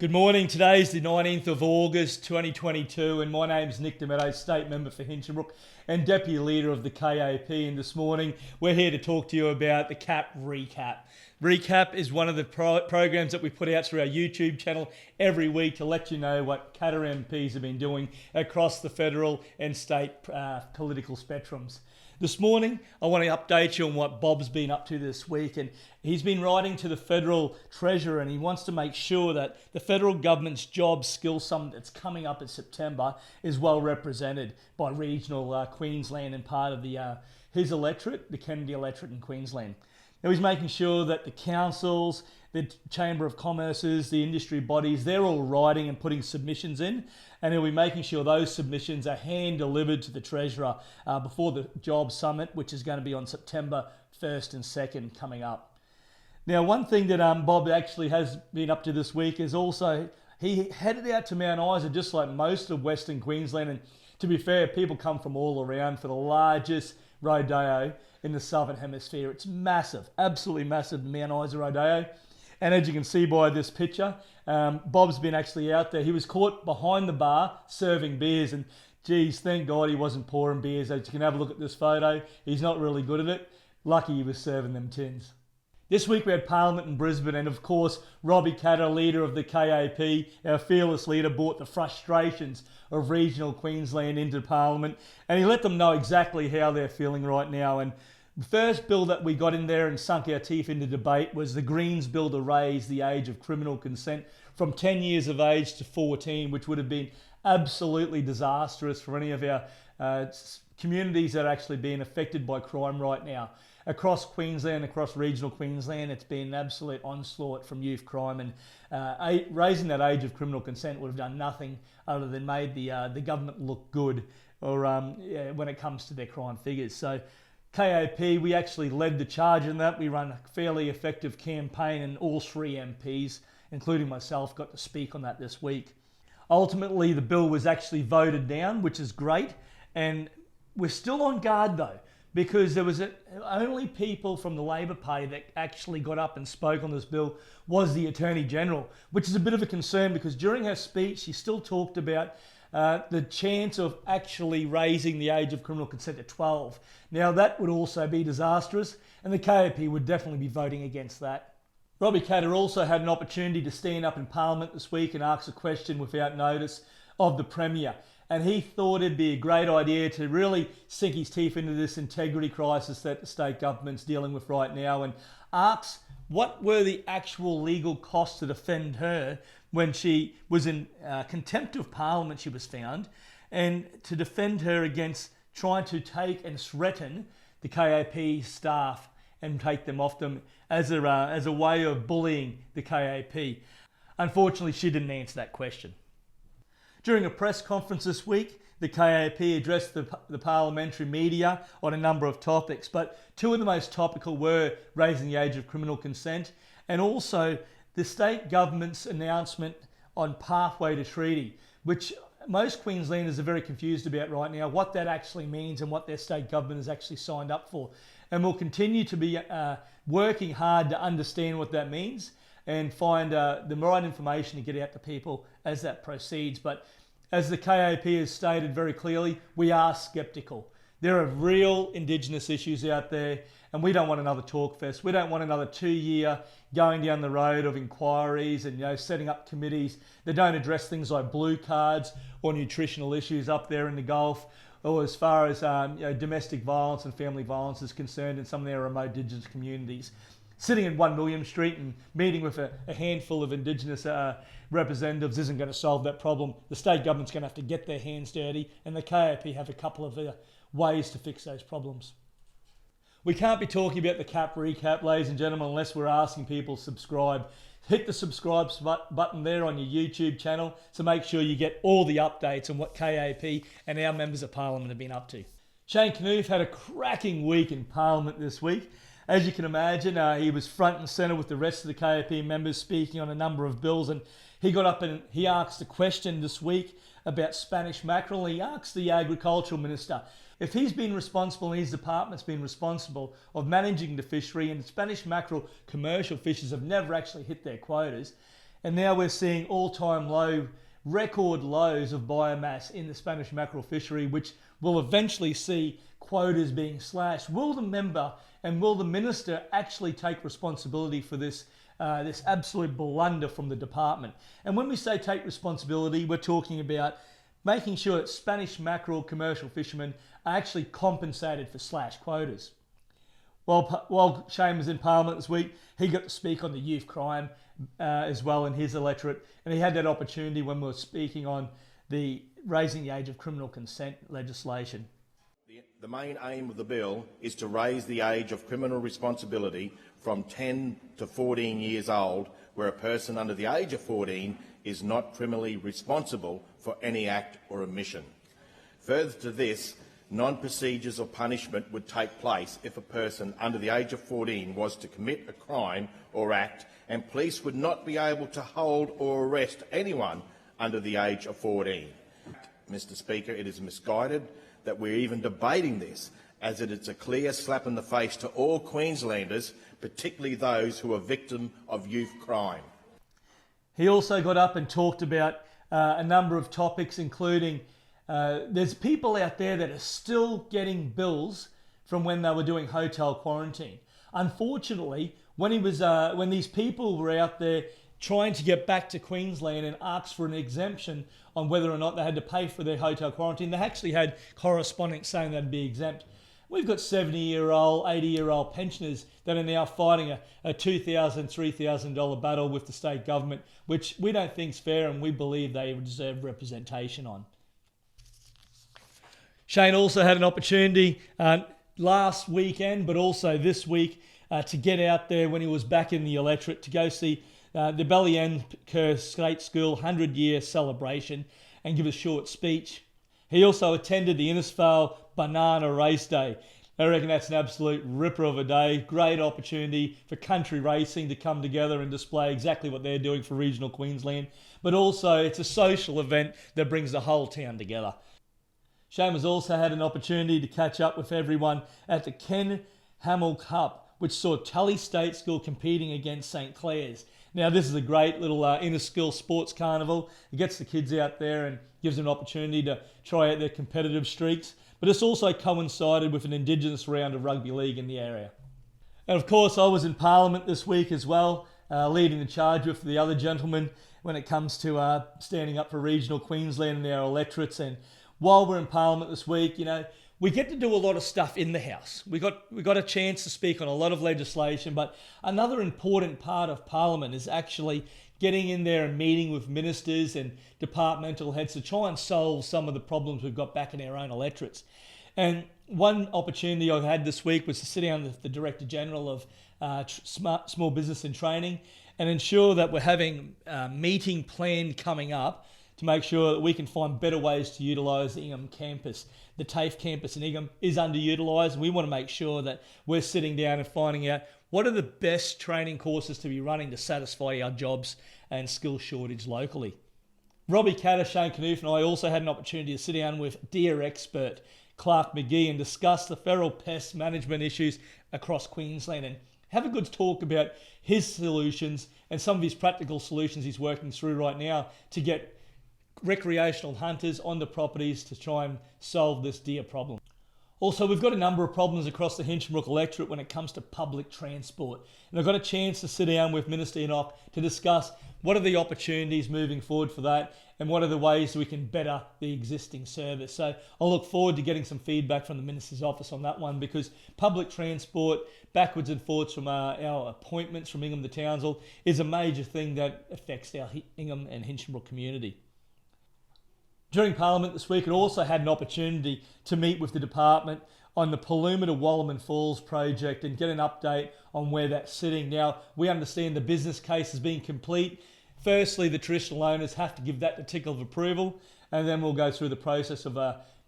Good morning. Today is the 19th of August 2022 and my name is Nick DeMeadows, State Member for Hinchinbrook and Deputy Leader of the KAP, and this morning we're here to talk to you about the KAP RE-KAP. RE-KAP is one of the programs that we put out through our YouTube channel every week to let you know what Katter MPs have been doing across the federal and state political spectrums. This morning, I want to update you on what Bob's been up to this week, and he's been writing to the Federal Treasurer and he wants to make sure that the federal government's Job Skills Summit that's coming up in September is well represented by regional Queensland and part of his electorate, the Kennedy electorate in Queensland. Now he's making sure that the councils, the Chamber of Commerce's, the industry bodies, they're all writing and putting submissions in, and he'll be making sure those submissions are hand-delivered to the Treasurer before the Job Summit, which is going to be on September 1st and 2nd coming up. Now, one thing that Bob actually has been up to this week is also he headed out to Mount Isa, just like most of Western Queensland, and to be fair, people come from all around for the largest rodeo in the Southern Hemisphere. It's massive, absolutely massive, the Mount Isa Rodeo. And as you can see by this picture, Bob's been actually out there. He was caught behind the bar serving beers, and geez, thank God he wasn't pouring beers. As you can have a look at this photo, he's not really good at it. Lucky he was serving them tins. This week we had Parliament in Brisbane, and of course Robbie Katter, leader of the KAP, our fearless leader, brought the frustrations of regional Queensland into Parliament, and he let them know exactly how they're feeling right now. And the first bill that we got in there and sunk our teeth into debate was the Greens bill to raise the age of criminal consent from 10 years of age to 14, which would have been absolutely disastrous for any of our communities that are actually being affected by crime right now. Across Queensland, across regional Queensland, it's been an absolute onslaught from youth crime, and raising that age of criminal consent would have done nothing other than made the government look good when it comes to their crime figures. So KAP, we actually led the charge in that. We ran a fairly effective campaign, and all three MPs, including myself, got to speak on that this week. Ultimately, the bill was actually voted down, which is great, and we're still on guard though, because there was only people from the Labor Party that actually got up and spoke on this bill was the Attorney General, which is a bit of a concern because during her speech she still talked about the chance of actually raising the age of criminal consent to 12. Now that would also be disastrous, and the KAP would definitely be voting against that. Robbie Katter also had an opportunity to stand up in Parliament this week and ask a question without notice of the Premier. And he thought it'd be a great idea to really sink his teeth into this integrity crisis that the state government's dealing with right now, and asks what were the actual legal costs to defend her when she was in contempt of Parliament, she was found, and to defend her against trying to take and threaten the KAP staff and take them off them as a way of bullying the KAP. Unfortunately, she didn't answer that question. During a press conference this week, the KAP addressed the parliamentary media on a number of topics, but two of the most topical were raising the age of criminal consent and also the state government's announcement on pathway to treaty, which most Queenslanders are very confused about right now, what that actually means and what their state government has actually signed up for. And we'll continue to be working hard to understand what that means and find the right information to get out to people as that proceeds. But as the KAP has stated very clearly, we are sceptical. There are real Indigenous issues out there, and we don't want another talk fest. We don't want another 2-year going down the road of inquiries and setting up committees that don't address things like blue cards or nutritional issues up there in the Gulf, or as far as domestic violence and family violence is concerned in some of their remote Indigenous communities. Sitting in 1 William Street and meeting with a handful of Indigenous representatives isn't going to solve that problem. The state government's going to have to get their hands dirty, and the KAP have a couple of ways to fix those problems. We can't be talking about the KAP RE-KAP, ladies and gentlemen, unless we're asking people to subscribe. Hit the subscribe button there on your YouTube channel to make sure you get all the updates on what KAP and our members of Parliament have been up to. Shane Knuth had a cracking week in Parliament this week. As you can imagine, he was front and centre with the rest of the KAP members speaking on a number of bills, and he got up and he asked a question this week about Spanish mackerel. He asked the Agricultural Minister if he's been responsible and his department's been responsible of managing the fishery, and Spanish mackerel commercial fishers have never actually hit their quotas, And now we're seeing all-time low, record lows of biomass in the Spanish mackerel fishery, which will eventually see quotas being slashed. Will the member and will the minister actually take responsibility for this this absolute blunder from the department? And when we say take responsibility, we're talking about making sure that Spanish mackerel commercial fishermen are actually compensated for slashed quotas. While Shane was in Parliament this week, he got to speak on the youth crime as well in his electorate, and he had that opportunity when we were speaking on the raising the age of criminal consent legislation. The main aim of the bill is to raise the age of criminal responsibility from 10 to 14 years old, where a person under the age of 14 is not criminally responsible for any act or omission. Further to this, non-procedures of punishment would take place if a person under the age of 14 was to commit a crime or act, and police would not be able to hold or arrest anyone under the age of 14. Mr Speaker, it is misguided that we're even debating this, as it is a clear slap in the face to all Queenslanders, particularly those who are victims of youth crime. He also got up and talked about a number of topics, including there's people out there that are still getting bills from when they were doing hotel quarantine. Unfortunately, when these people were out there trying to get back to Queensland and asked for an exemption on whether or not they had to pay for their hotel quarantine, they actually had correspondence saying they'd be exempt. We've got 70-year-old, 80-year-old pensioners that are now fighting a $2,000, $3,000 battle with the state government, which we don't think is fair, and we believe they deserve representation on. Shane also had an opportunity last weekend, but also this week, to get out there when he was back in the electorate to go see the Ballyenker State School 100-year celebration and give a short speech. He also attended the Innisfail Banana Race Day. I reckon that's an absolute ripper of a day. Great opportunity for country racing to come together and display exactly what they're doing for regional Queensland. But also it's a social event that brings the whole town together. Shane has also had an opportunity to catch up with everyone at the Ken Hamel Cup, which saw Tully State School competing against St Clair's. Now, this is a great little inter-school sports carnival. It gets the kids out there and gives them an opportunity to try out their competitive streaks. But it's also coincided with an Indigenous round of rugby league in the area. And of course, I was in Parliament this week as well, leading the charge with the other gentlemen when it comes to standing up for regional Queensland and our electorates. And while we're in Parliament this week, you know, we get to do a lot of stuff in the House. We got a chance to speak on a lot of legislation, but another important part of Parliament is actually getting in there and meeting with ministers and departmental heads to try and solve some of the problems we've got back in our own electorates. And one opportunity I had this week was to sit down with the Director General of Small Business and Training and ensure that we're having a meeting planned coming up to make sure that we can find better ways to utilise the Ingham campus. The TAFE campus in Ingham is underutilised, and we want to make sure that we're sitting down and finding out what are the best training courses to be running to satisfy our jobs and skill shortage locally. Robbie Catter, Shane Knuth and I also had an opportunity to sit down with Deer expert Clark McGee and discuss the feral pest management issues across Queensland and have a good talk about his solutions and some of his practical solutions he's working through right now to get recreational hunters on the properties to try and solve this deer problem. Also, we've got a number of problems across the Hinchinbrook electorate when it comes to public transport. And I've got a chance to sit down with Minister Enoch to discuss what are the opportunities moving forward for that and what are the ways we can better the existing service. So I'll look forward to getting some feedback from the Minister's office on that one, because public transport backwards and forwards from our appointments from Ingham to Townsville is a major thing that affects our Ingham and Hinchinbrook community. During Parliament this week, I also had an opportunity to meet with the department on the Paluma to Wallerman Falls project and get an update on where that's sitting. Now, we understand the business case has been complete. Firstly, the traditional owners have to give that the tick of approval, and then we'll go through the process of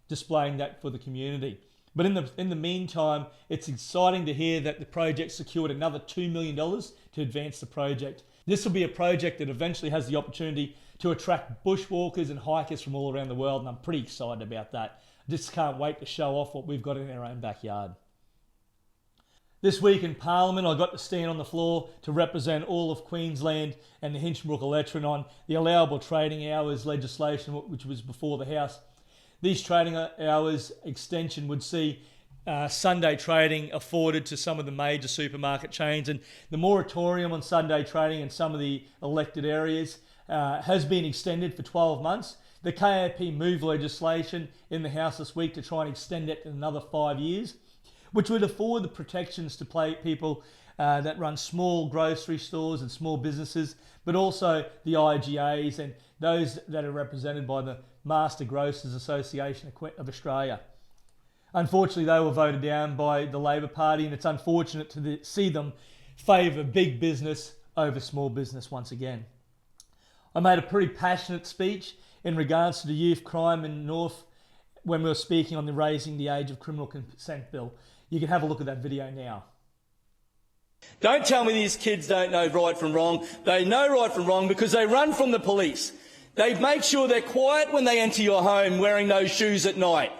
displaying that for the community. But in the meantime, it's exciting to hear that the project secured another $2 million to advance the project. This will be a project that eventually has the opportunity to attract bushwalkers and hikers from all around the world, and I'm pretty excited about that. I just can't wait to show off what we've got in our own backyard. This week in Parliament, I got to stand on the floor to represent all of Queensland and the Hinchinbrook electorate on the allowable trading hours legislation, which was before the House. These trading hours extension would see Sunday trading afforded to some of the major supermarket chains, and the moratorium on Sunday trading in some of the elected areas has been extended for 12 months. The KAP moved legislation in the House this week to try and extend it to another 5 years, which would afford the protections to people that run small grocery stores and small businesses, but also the IGAs and those that are represented by the Master Grocers Association of Australia. Unfortunately, they were voted down by the Labor Party, and it's unfortunate to see them favour big business over small business once again. I made a pretty passionate speech in regards to the youth crime in the North when we were speaking on the raising the age of criminal consent bill. You can have a look at that video now. Don't tell me these kids don't know right from wrong. They know right from wrong because they run from the police. They make sure they're quiet when they enter your home wearing those shoes at night.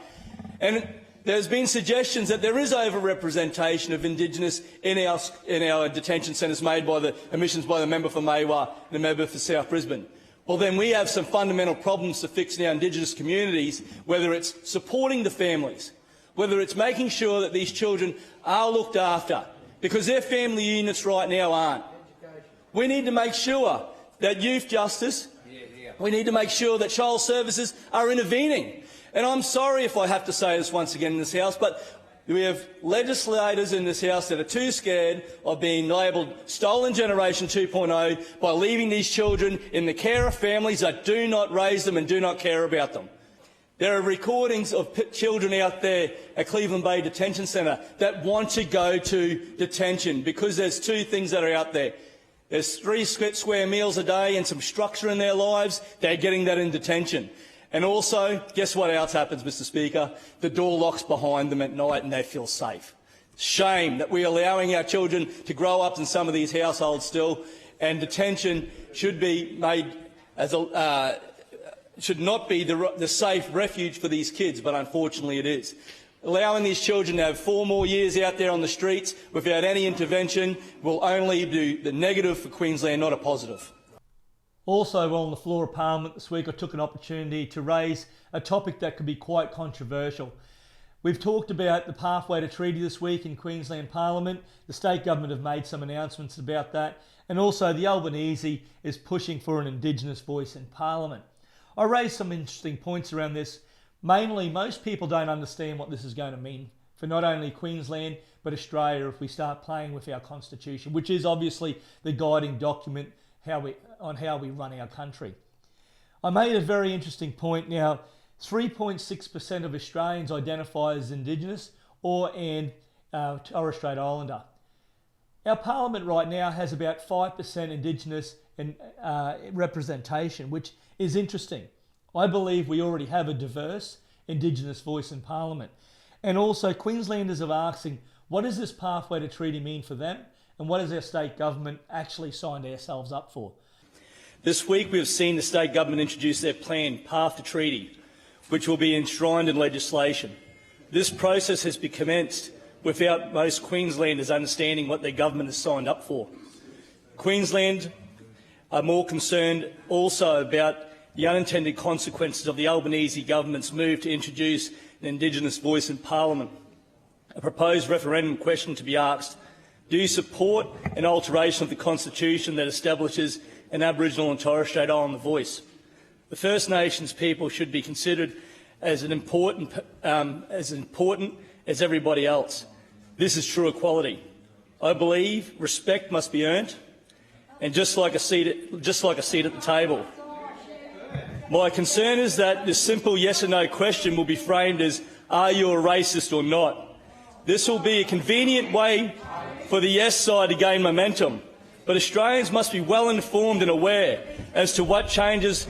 And there's been suggestions that there is over-representation of Indigenous in our detention centres made by the admissions by the member for Maywa and the member for South Brisbane. Well, then we have some fundamental problems to fix in our Indigenous communities, whether it's supporting the families, whether it's making sure that these children are looked after, because their family units right now aren't. We need to make sure that youth justice, we need to make sure that child services are intervening. And I'm sorry if I have to say this once again in this House, but we have legislators in this House that are too scared of being labelled Stolen Generation 2.0 by leaving these children in the care of families that do not raise them and do not care about them. There are recordings of children out there at Cleveland Bay Detention Centre that want to go to detention because there's two things that are out there. There's 3 square meals a day and some structure in their lives. They're getting that in detention. And also, guess what else happens, Mr Speaker? The door locks behind them at night and they feel safe. Shame that we're allowing our children to grow up in some of these households still, and detention should be made as a should not be the safe refuge for these kids, but unfortunately it is. Allowing these children to have 4 more years out there on the streets without any intervention will only do the negative for Queensland, not a positive. Also, while on the floor of Parliament this week, I took an opportunity to raise a topic that could be quite controversial. We've talked about the pathway to treaty this week in Queensland Parliament. The state government have made some announcements about that. And also the Albanese is pushing for an Indigenous voice in Parliament. I raised some interesting points around this. Mainly, most people don't understand what this is going to mean for not only Queensland, but Australia if we start playing with our Constitution, which is obviously the guiding document on how we run our country. I made a very interesting point. Now, 3.6% of Australians identify as Indigenous or Torres Strait Islander. Our Parliament right now has about 5% Indigenous representation, which is interesting. I believe we already have a diverse Indigenous voice in Parliament. And also, Queenslanders are asking, what does this pathway to treaty mean for them? And what has our state government actually signed ourselves up for? This week we have seen the state government introduce their plan, Path to Treaty, which will be enshrined in legislation. This process has been commenced without most Queenslanders understanding what their government has signed up for. Queensland are more concerned also about the unintended consequences of the Albanese government's move to introduce an Indigenous voice in Parliament. A proposed referendum question to be asked: do you support an alteration of the Constitution that establishes an Aboriginal and Torres Strait Islander voice? The First Nations people should be considered as important as everybody else. This is true equality. I believe respect must be earned, and just like a seat at the table. My concern is that this simple yes or no question will be framed as, are you a racist or not? This will be a convenient way for the yes side to gain momentum, but Australians must be well informed and aware as to what changes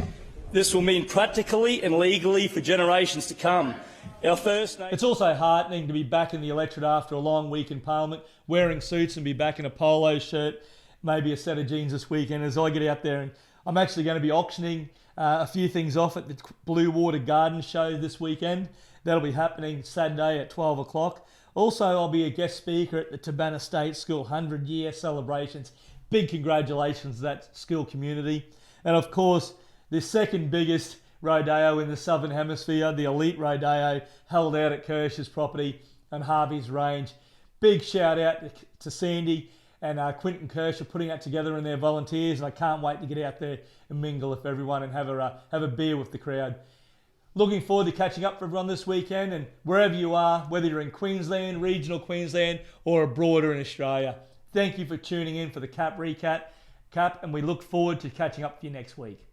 this will mean practically and legally for generations to come. It's also heartening to be back in the electorate after a long week in Parliament, wearing suits, and be back in a polo shirt, maybe a set of jeans this weekend as I get out there. And I'm actually going to be auctioning a few things off at the Blue Water Garden Show this weekend. That'll be happening Saturday at 12 o'clock. Also, I'll be a guest speaker at the Tabana State School 100-year celebrations. Big congratulations to that school community. And of course, the second biggest rodeo in the Southern Hemisphere, the Elite Rodeo, held out at Kirsch's property and Harvey's Range. Big shout out to Sandy and Quinton Kirsch for putting that together and their volunteers. And I can't wait to get out there and mingle with everyone and have a beer with the crowd. Looking forward to catching up for everyone this weekend, and wherever you are, whether you're in Queensland, regional Queensland, or abroad or in Australia. Thank you for tuning in for the RE-KAP, and we look forward to catching up with you next week.